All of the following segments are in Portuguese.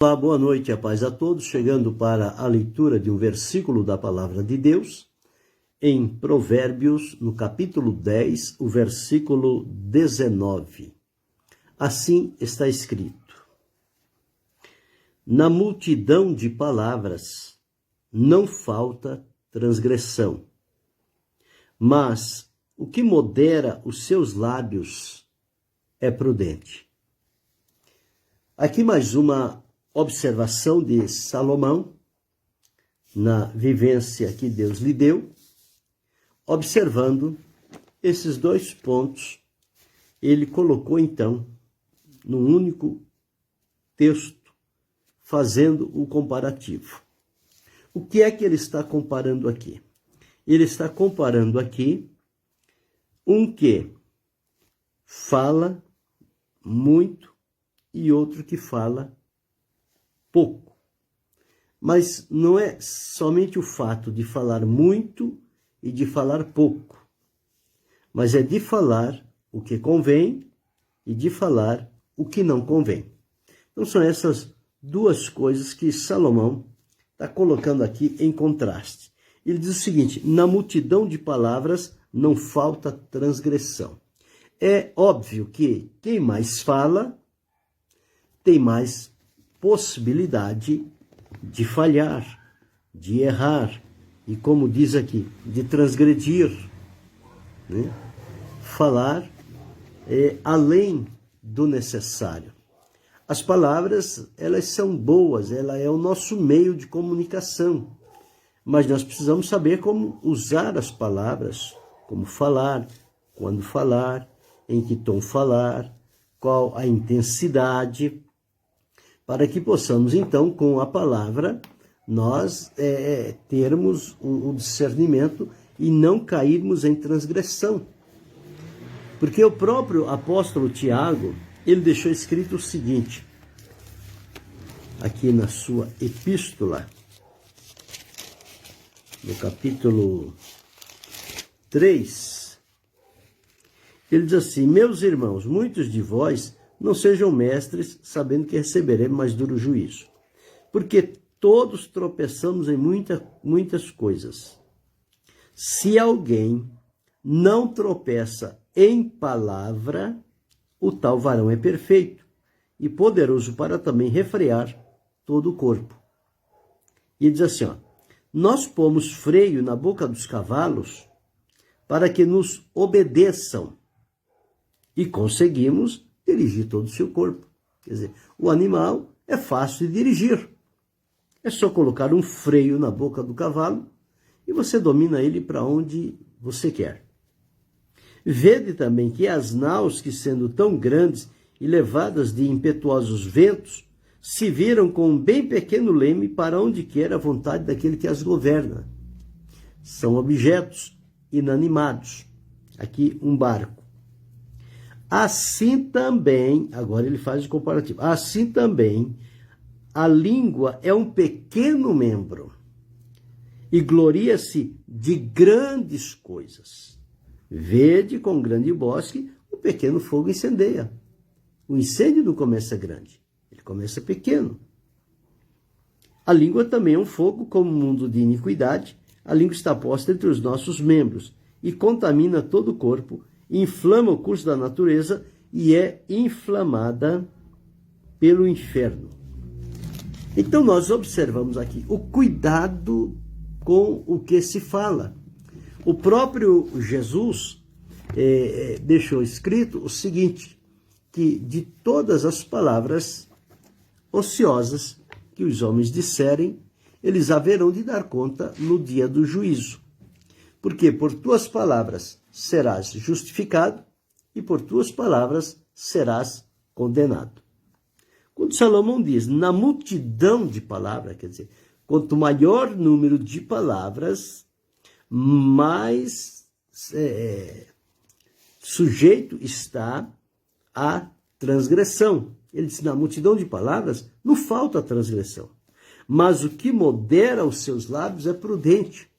Olá, boa noite, a paz a todos, chegando para a leitura de um versículo da Palavra de Deus, em Provérbios, no capítulo 10, o versículo 19. Assim está escrito: na multidão de palavras não falta transgressão, mas o que modera os seus lábios é prudente. Aqui mais uma observação de Salomão, na vivência que Deus lhe deu, observando esses dois pontos, ele colocou então num único texto, fazendo o comparativo. O que é que ele está comparando aqui? Ele está comparando aqui um que fala muito e outro que fala pouco. Mas não é somente o fato de falar muito e de falar pouco, mas é de falar o que convém e de falar o que não convém. Então são essas duas coisas que Salomão está colocando aqui em contraste. Ele diz o seguinte: na multidão de palavras não falta transgressão. É óbvio que quem mais fala tem mais possibilidade de falhar, de errar e, como diz aqui, de transgredir, né? Falar além do necessário. As palavras, elas são boas, ela é o nosso meio de comunicação, mas nós precisamos saber como usar as palavras, como falar, quando falar, em que tom falar, qual a intensidade, para que possamos, então, com a palavra, nós termos o discernimento e não cairmos em transgressão. Porque o próprio apóstolo Tiago, ele deixou escrito o seguinte, aqui na sua epístola, no capítulo 3, ele diz assim: meus irmãos, muitos de vós não sejam mestres, sabendo que receberemos mais duro juízo. Porque todos tropeçamos em muitas coisas. Se alguém não tropeça em palavra, o tal varão é perfeito e poderoso para também refrear todo o corpo. E diz assim, nós pomos freio na boca dos cavalos para que nos obedeçam e conseguimos dirigir todo o seu corpo. Quer dizer, o animal é fácil de dirigir. É só colocar um freio na boca do cavalo e você domina ele para onde você quer. Vede também que as naus, que sendo tão grandes e levadas de impetuosos ventos, se viram com um bem pequeno leme para onde quer a vontade daquele que as governa. São objetos inanimados. Aqui um barco. Assim também, agora ele faz o comparativo, assim também a língua é um pequeno membro e gloria-se de grandes coisas. Vede com grande bosque o pequeno fogo incendeia. O incêndio não começa grande, ele começa pequeno. A língua também é um fogo, como um mundo de iniquidade. A língua está posta entre os nossos membros e contamina todo o corpo, inflama o curso da natureza e é inflamada pelo inferno. Então nós observamos aqui o cuidado com o que se fala. O próprio Jesus deixou escrito o seguinte, que de todas as palavras ociosas que os homens disserem, eles haverão de dar conta no dia do juízo. Porque por tuas palavras serás justificado e por tuas palavras serás condenado. Quando Salomão diz, na multidão de palavras, quer dizer, quanto maior número de palavras, mais sujeito está à transgressão. Ele diz, na multidão de palavras não falta transgressão, mas o que modera os seus lábios é prudente.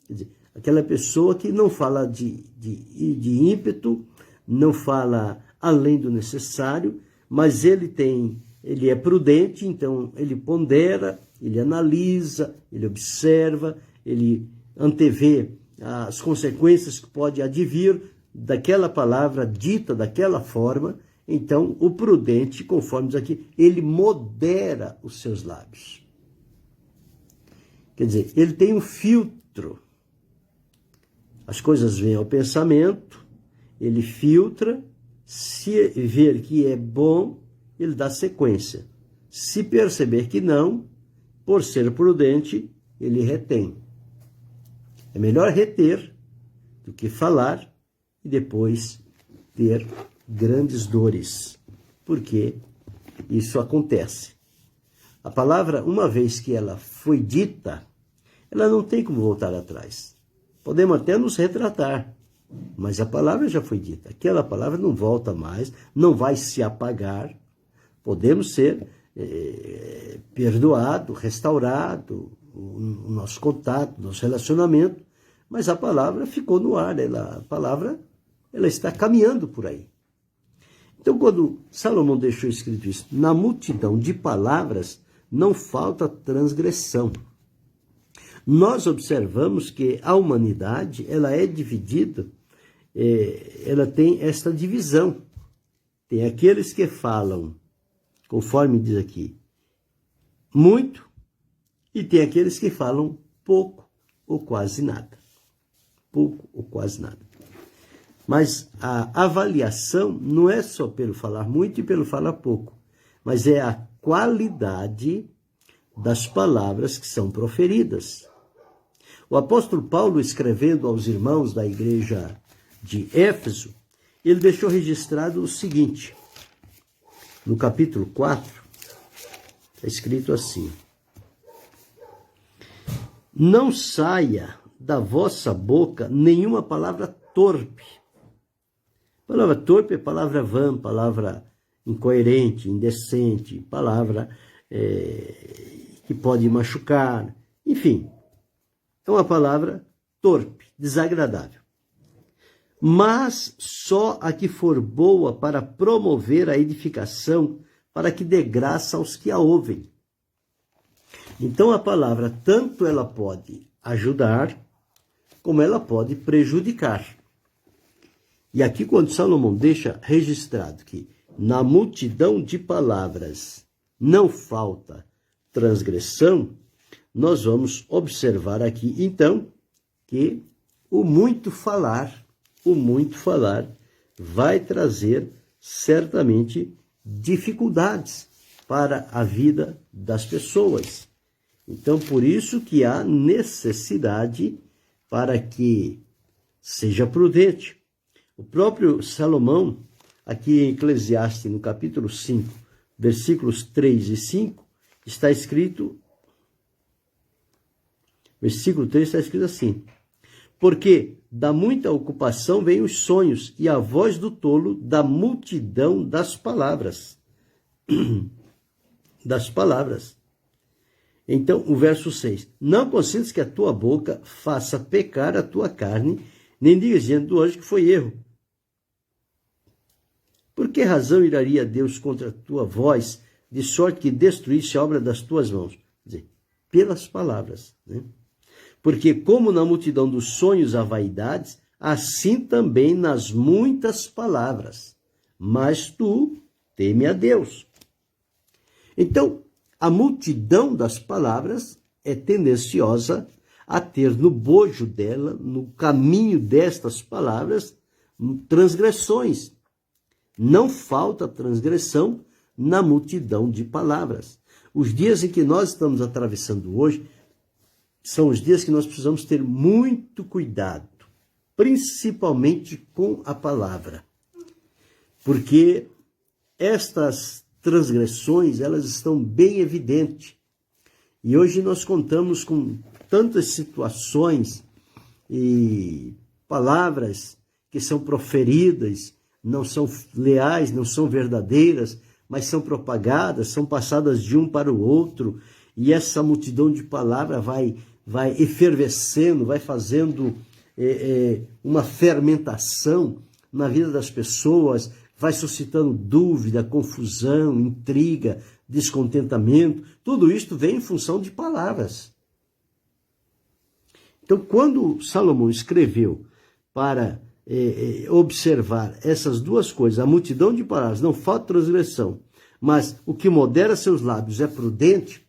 Quer dizer, aquela pessoa que não fala de ímpeto, não fala além do necessário, mas ele tem ele é prudente, então ele pondera, ele analisa, ele observa, ele antevê as consequências que pode advir daquela palavra dita daquela forma. Então, o prudente, conforme diz aqui, ele modera os seus lábios. Quer dizer, ele tem um filtro. As coisas vêm ao pensamento, ele filtra, se ver que é bom, ele dá sequência. Se perceber que não, por ser prudente, ele retém. É melhor reter do que falar e depois ter grandes dores, porque isso acontece. A palavra, uma vez que ela foi dita, ela não tem como voltar atrás. Podemos até nos retratar, mas a palavra já foi dita. Aquela palavra não volta mais, não vai se apagar. Podemos ser perdoado, restaurado, o nosso contato, o nosso relacionamento, mas a palavra ficou no ar, a palavra ela está caminhando por aí. Então, quando Salomão deixou escrito isso, na multidão de palavras não falta transgressão. Nós observamos que a humanidade ela é dividida, ela tem esta divisão. Tem aqueles que falam, conforme diz aqui, muito, e tem aqueles que falam pouco ou quase nada. Pouco ou quase nada. Mas a avaliação não é só pelo falar muito e pelo falar pouco, mas é a qualidade das palavras que são proferidas. O apóstolo Paulo, escrevendo aos irmãos da igreja de Éfeso, ele deixou registrado o seguinte, no capítulo 4, está escrito assim: não saia da vossa boca nenhuma palavra torpe. Palavra torpe é palavra vã, palavra incoerente, indecente, palavra que pode machucar, enfim. É uma palavra torpe, desagradável. Mas só a que for boa para promover a edificação, para que dê graça aos que a ouvem. Então a palavra, tanto ela pode ajudar, como ela pode prejudicar. E aqui, quando Salomão deixa registrado que na multidão de palavras não falta transgressão, nós vamos observar aqui, então, que o muito falar vai trazer certamente dificuldades para a vida das pessoas. Então, por isso que há necessidade para que seja prudente. O próprio Salomão, aqui em Eclesiastes, no capítulo 5, versículos 3 e 5, está escrito, versículo 3 está escrito assim: porque da muita ocupação vêm os sonhos, e a voz do tolo da multidão das palavras. Das palavras. Então, o verso 6. Não consintas que a tua boca faça pecar a tua carne, nem digas diante do anjo que foi erro. Por que razão iraria Deus contra a tua voz, de sorte que destruísse a obra das tuas mãos? Quer dizer, pelas palavras, né? Porque como na multidão dos sonhos há vaidades, assim também nas muitas palavras. Mas tu teme a Deus. Então, a multidão das palavras é tendenciosa a ter no bojo dela, no caminho destas palavras, transgressões. Não falta transgressão na multidão de palavras. Os dias em que nós estamos atravessando hoje são os dias que nós precisamos ter muito cuidado, principalmente com a palavra, porque estas transgressões, elas estão bem evidentes. E hoje nós contamos com tantas situações e palavras que são proferidas, não são leais, não são verdadeiras, mas são propagadas, são passadas de um para o outro, e essa multidão de palavras vai efervescendo, vai fazendo uma fermentação na vida das pessoas, vai suscitando dúvida, confusão, intriga, descontentamento. Tudo isto vem em função de palavras. Então, quando Salomão escreveu para observar essas duas coisas, a multidão de palavras, não falta transgressão, mas o que modera seus lábios é prudente,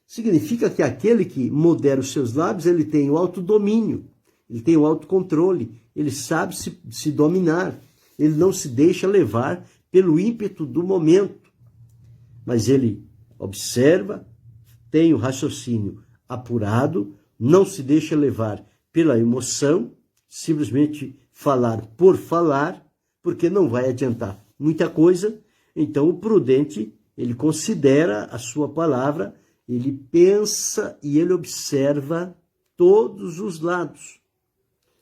significa que aquele que modera os seus lábios, ele tem o autodomínio, ele tem o autocontrole, ele sabe se dominar, ele não se deixa levar pelo ímpeto do momento, mas ele observa, tem o raciocínio apurado, não se deixa levar pela emoção, simplesmente falar por falar, porque não vai adiantar muita coisa. Então o prudente, ele considera a sua palavra, ele pensa e ele observa todos os lados.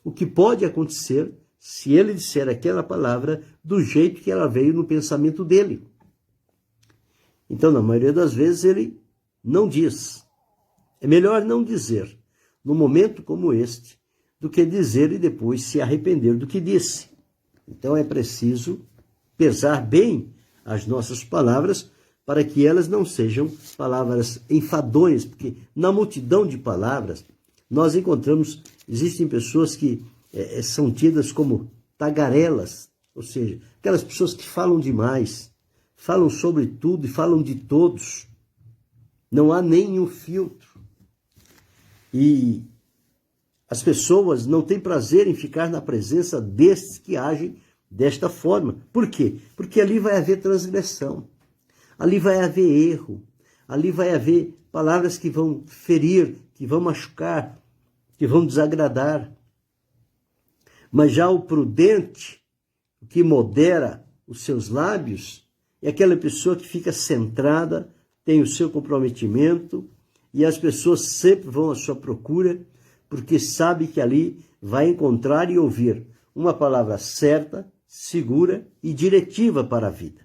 O que pode acontecer se ele disser aquela palavra do jeito que ela veio no pensamento dele. Então, na maioria das vezes, ele não diz. É melhor não dizer, num momento como este, do que dizer e depois se arrepender do que disse. Então, é preciso pesar bem as nossas palavras para que elas não sejam palavras enfadonhas, porque na multidão de palavras nós encontramos, existem pessoas que são tidas como tagarelas, ou seja, aquelas pessoas que falam demais, falam sobre tudo e falam de todos, não há nenhum filtro. E as pessoas não têm prazer em ficar na presença destes que agem desta forma. Por quê? Porque ali vai haver transgressão, ali vai haver erro, ali vai haver palavras que vão ferir, que vão machucar, que vão desagradar. Mas já o prudente, o que modera os seus lábios, é aquela pessoa que fica centrada, tem o seu comprometimento, e as pessoas sempre vão à sua procura, porque sabe que ali vai encontrar e ouvir uma palavra certa, segura e diretiva para a vida.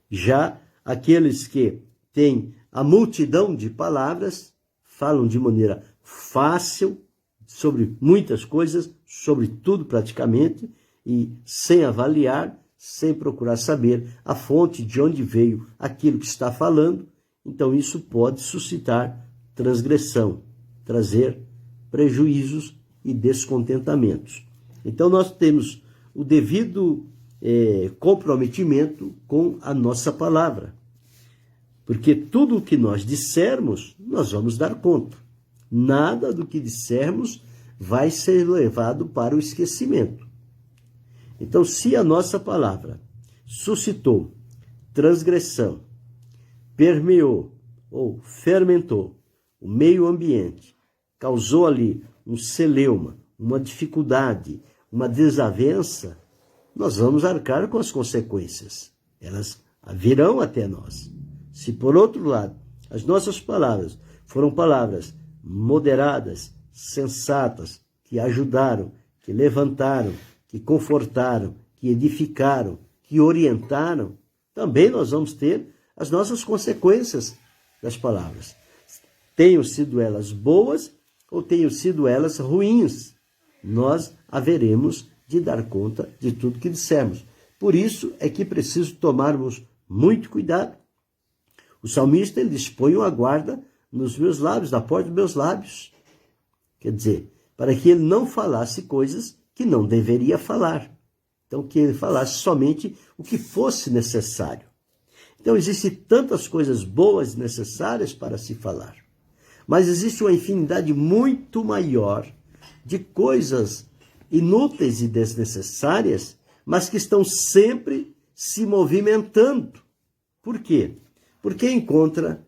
Já aqueles que têm a multidão de palavras, falam de maneira fácil, sobre muitas coisas, sobre tudo praticamente, e sem avaliar, sem procurar saber a fonte de onde veio aquilo que está falando. Então isso pode suscitar transgressão, trazer prejuízos e descontentamentos. Então nós temos o devido comprometimento com a nossa palavra, porque tudo o que nós dissermos, nós vamos dar conta. Nada do que dissermos vai ser levado para o esquecimento. Então, se a nossa palavra suscitou transgressão, permeou ou fermentou o meio ambiente, causou ali um celeuma, uma dificuldade, uma desavença, nós vamos arcar com as consequências. Elas virão até nós. Se, por outro lado, as nossas palavras foram palavras moderadas, sensatas, que ajudaram, que levantaram, que confortaram, que edificaram, que orientaram, também nós vamos ter as nossas consequências das palavras. Tenham sido elas boas ou tenham sido elas ruins, nós haveremos de dar conta de tudo que dissermos. Por isso é que preciso tomarmos muito cuidado. O salmista, ele diz: ponho a guarda nos meus lábios, na porta dos meus lábios. Quer dizer, para que ele não falasse coisas que não deveria falar. Então, que ele falasse somente o que fosse necessário. Então, existem tantas coisas boas e necessárias para se falar. Mas existe uma infinidade muito maior de coisas inúteis e desnecessárias, mas que estão sempre se movimentando. Por quê? Porque encontra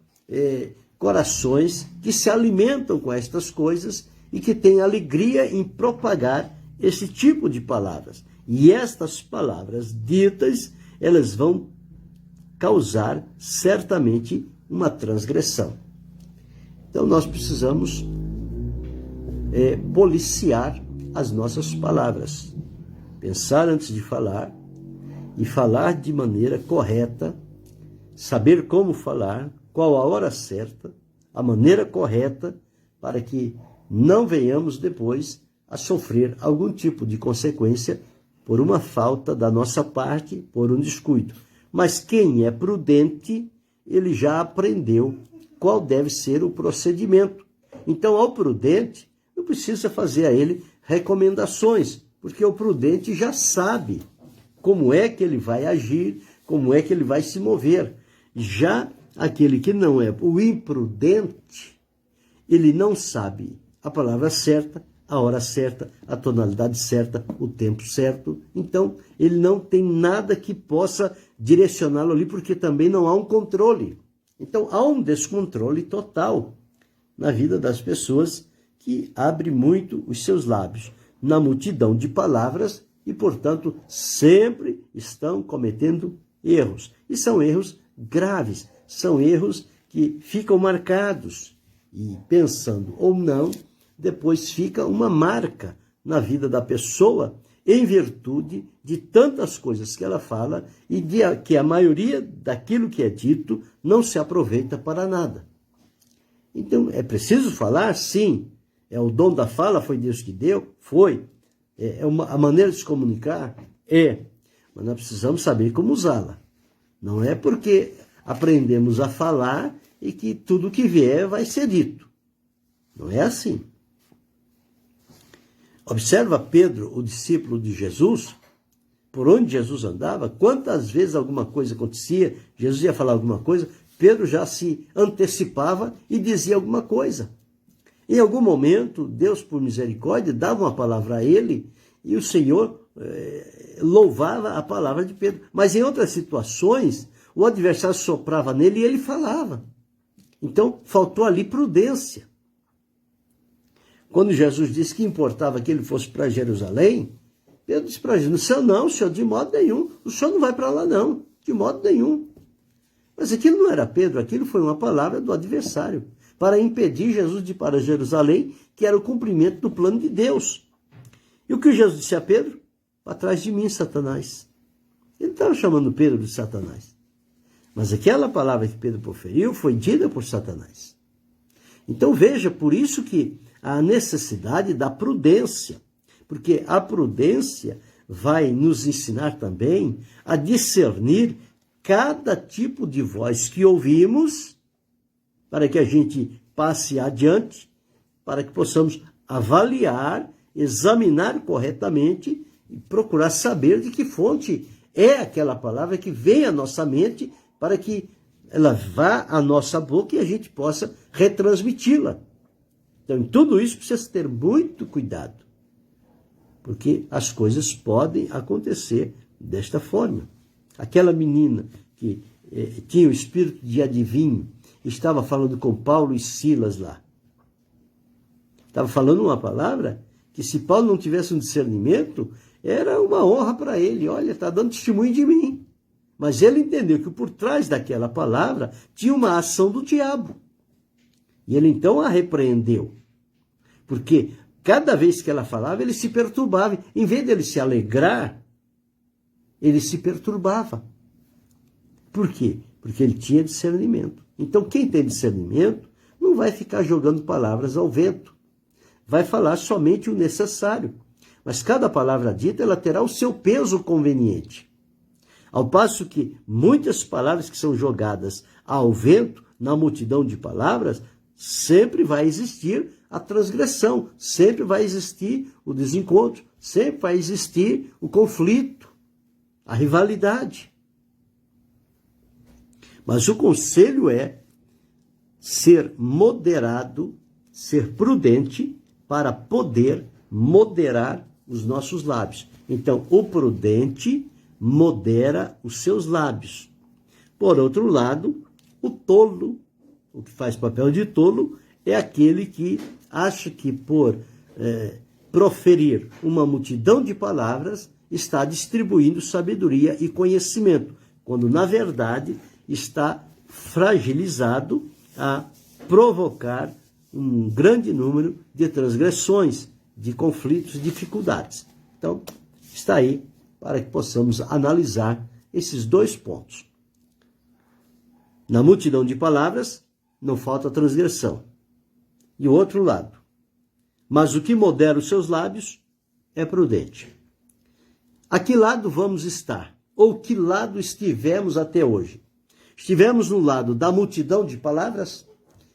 corações que se alimentam com estas coisas e que têm alegria em propagar esse tipo de palavras. E estas palavras ditas, elas vão causar certamente uma transgressão. Então nós precisamos policiar as nossas palavras. Pensar antes de falar e falar de maneira correta, saber como falar, qual a hora certa, a maneira correta, para que não venhamos depois a sofrer algum tipo de consequência por uma falta da nossa parte, por um descuido. Mas quem é prudente, ele já aprendeu qual deve ser o procedimento. Então, ao prudente, não precisa fazer a ele recomendações, porque o prudente já sabe como é que ele vai agir, como é que ele vai se mover. Já aquele que não é o imprudente, ele não sabe a palavra certa, a hora certa, a tonalidade certa, o tempo certo. Então, ele não tem nada que possa direcioná-lo ali, porque também não há um controle. Então, há um descontrole total na vida das pessoas que abre muito os seus lábios na multidão de palavras e, portanto, sempre estão cometendo erros. E são erros graves, são erros que ficam marcados. E pensando ou não, depois fica uma marca na vida da pessoa em virtude de tantas coisas que ela fala e de que a maioria daquilo que é dito não se aproveita para nada. Então, é preciso falar? Sim. É o dom da fala, foi Deus que deu? Foi. A maneira de se comunicar? É. Mas nós precisamos saber como usá-la. Não é porque aprendemos a falar e que tudo que vier vai ser dito. Não é assim. Observa Pedro, o discípulo de Jesus, por onde Jesus andava, quantas vezes alguma coisa acontecia, Jesus ia falar alguma coisa, Pedro já se antecipava e dizia alguma coisa. Em algum momento, Deus, por misericórdia, dava uma palavra a ele e o Senhor louvava a palavra de Pedro. Mas em outras situações, o adversário soprava nele e ele falava. Então, faltou ali prudência. Quando Jesus disse que importava que ele fosse para Jerusalém, Pedro disse para Jesus, não, senhor, de modo nenhum, o senhor não vai para lá não, de modo nenhum. Mas aquilo não era Pedro, aquilo foi uma palavra do adversário, para impedir Jesus de ir para Jerusalém, que era o cumprimento do plano de Deus. E o que Jesus disse a Pedro? Para trás de mim, Satanás. Ele estava chamando Pedro de Satanás. Mas aquela palavra que Pedro proferiu foi dita por Satanás. Então veja, por isso que há a necessidade da prudência, porque a prudência vai nos ensinar também a discernir cada tipo de voz que ouvimos, para que a gente passe adiante, para que possamos avaliar, examinar corretamente e procurar saber de que fonte é aquela palavra que vem à nossa mente, para que ela vá à nossa boca e a gente possa retransmiti-la. Então, em tudo isso precisa ter muito cuidado, porque as coisas podem acontecer desta forma. Aquela menina que tinha o espírito de adivinho, estava falando com Paulo e Silas lá. Estava falando uma palavra que, se Paulo não tivesse um discernimento, era uma honra para ele. Olha, está dando testemunho de mim. Mas ele entendeu que por trás daquela palavra tinha uma ação do diabo. E ele então a repreendeu. Porque cada vez que ela falava, ele se perturbava. Em vez dele se alegrar, ele se perturbava. Por quê? Porque ele tinha discernimento. Então, quem tem discernimento não vai ficar jogando palavras ao vento. Vai falar somente o necessário. Mas cada palavra dita, ela terá o seu peso conveniente. Ao passo que muitas palavras que são jogadas ao vento, na multidão de palavras, sempre vai existir a transgressão, sempre vai existir o desencontro, sempre vai existir o conflito, a rivalidade. Mas o conselho é ser moderado, ser prudente para poder moderar os nossos lábios. Então, o prudente modera os seus lábios. Por outro lado, o tolo, o que faz papel de tolo, é aquele que acha que por proferir uma multidão de palavras está distribuindo sabedoria e conhecimento, quando na verdade está fragilizado a provocar um grande número de transgressões, de conflitos, dificuldades. Então, está aí para que possamos analisar esses dois pontos. Na multidão de palavras, não falta transgressão. E o outro lado. Mas o que modera os seus lábios é prudente. A que lado vamos estar? Ou que lado estivemos até hoje? Estivemos no lado da multidão de palavras?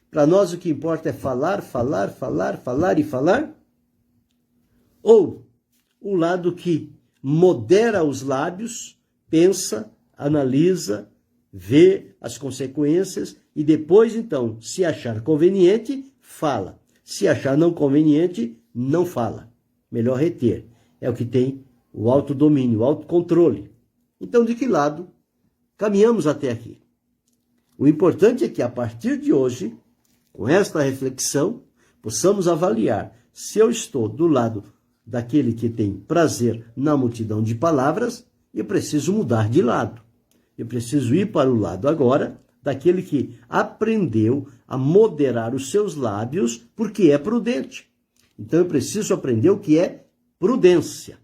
Para nós o que importa é falar, falar, falar, falar e falar? Ou o lado que modera os lábios, pensa, analisa, vê as consequências e depois, então, se achar conveniente, fala. Se achar não conveniente, não fala. Melhor reter. É o que tem o autodomínio, o autocontrole. Então, de que lado caminhamos até aqui? O importante é que, a partir de hoje, com esta reflexão, possamos avaliar se eu estou do lado daquele que tem prazer na multidão de palavras, eu preciso mudar de lado. Eu preciso ir para o lado agora daquele que aprendeu a moderar os seus lábios porque é prudente. Então eu preciso aprender o que é prudência.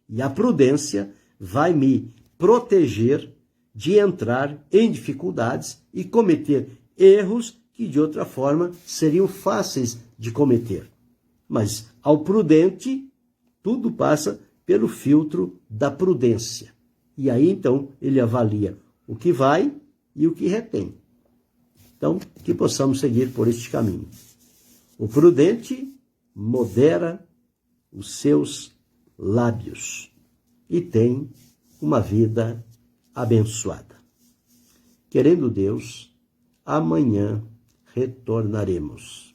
E a prudência vai me proteger de entrar em dificuldades e cometer erros que de outra forma seriam fáceis de cometer. Mas ao prudente, tudo passa pelo filtro da prudência. E aí, então, ele avalia o que vai e o que retém. Então, que possamos seguir por este caminho. O prudente modera os seus lábios e tem uma vida abençoada. Querendo Deus, amanhã retornaremos.